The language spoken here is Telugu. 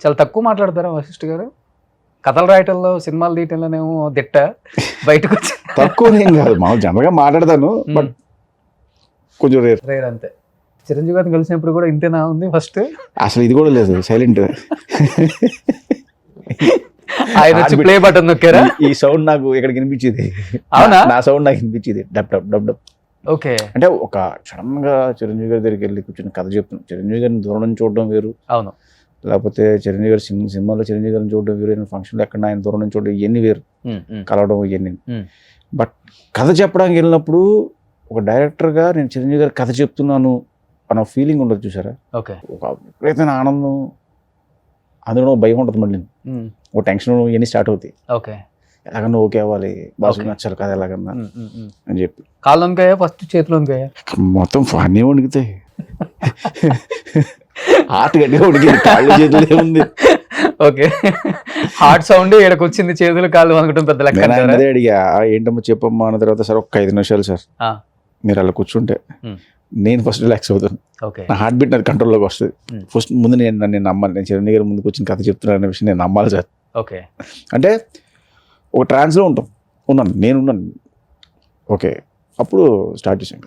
చాలా తక్కువ మాట్లాడతారా వశిష్ఠ గారు? కథలు రాయటంలో, సినిమాలు తీయటంలోనేమో దిట్ట, బయటకు వచ్చి తక్కువ ఏం కాదు, మామూలు జనరల్గా మాట్లాడతాను, బట్ కొంచెం రేర్. రేర్ అంతే. చిరంజీవి గారిని కలిసినప్పుడు కూడా ఇంతేనా ఉంది ఫస్ట్? అసలు ఇది కూడా లేదు, సైలెంట్. ఆయన వచ్చి ప్లే బటన్ నొక్కారా? ఈ సౌండ్ నాకు ఇక్కడ వినిపించేది. అవునా? నా సౌండ్ నాకు వినిపించేది, dub dub dub dub. Okay. అంటే ఒక సడన్ గా చిరంజీవి గారి దగ్గరికి వెళ్ళి కూర్చొని కథ చెప్తున్నాను. చిరంజీవి గారిని దూరం నుంచి చూడడం వేరు, అవును. లేకపోతే చిరంజీవి గారి సినిమాలో చిరంజీవి గారిని చూడడం వేరు, ఫంక్షన్లో ఎక్కడ ఆయన దూరం నుంచి చూడడం, ఇవన్నీ వేరు, కలవడం ఇవన్నీ. బట్ కథ చెప్పడానికి వెళ్ళినప్పుడు ఒక డైరెక్టర్గా నేను చిరంజీవి గారి కథ చెప్తున్నాను అన్న ఫీలింగ్ ఉండదు చూసారా? ఓకే. ఒక విపరీతమైన ఆనందం, అందులో భయం ఉంటుంది, మళ్ళీ ఒక టెన్షన్, ఇవన్నీ స్టార్ట్ అవుతాయి. ఓకే. ఎలాగన్నా ఓకే అవ్వాలి, బాసు నచ్చాలి కదా ఎలాగన్నా అని చెప్పి. కాళ్ళలోనికాయా ఫస్ట్, చేతిలోనికాయా? మొత్తం అన్నీ వణికితాయి. హార్ట్ గట్టిగా ఉడికింది, కాళ్ళు చేతులు ఏముంది. ఓకే. హార్ట్ సౌండ్ ఇక్కడికి వచ్చింది, చేతులు కాళ్ళు వణకటం పెద్ద లెక్క. అదే అడిగా, ఏంటమ్మా చెప్పమ్మా అన్న తర్వాత, సార్ ఒక 5 నిమిషాలు సార్ మీరు అలా కూర్చుంటే నేను ఫస్ట్ రిలాక్స్ అవుతాను, నా హార్ట్ బీట్ నాది కంట్రోల్లోకి వస్తుంది. ఫస్ట్ ముందు నేను నమ్మాలి, నేను చిరంజీవి గారి ముందుకు వచ్చిన కథ చెప్తున్నాను అనే విషయం నేను నమ్మాలి సార్. ఓకే. అంటే ఒక ట్రాన్స్లో ఉన్నాను, నేనున్నాను. ఓకే, అప్పుడు స్టార్ట్ చేశాను.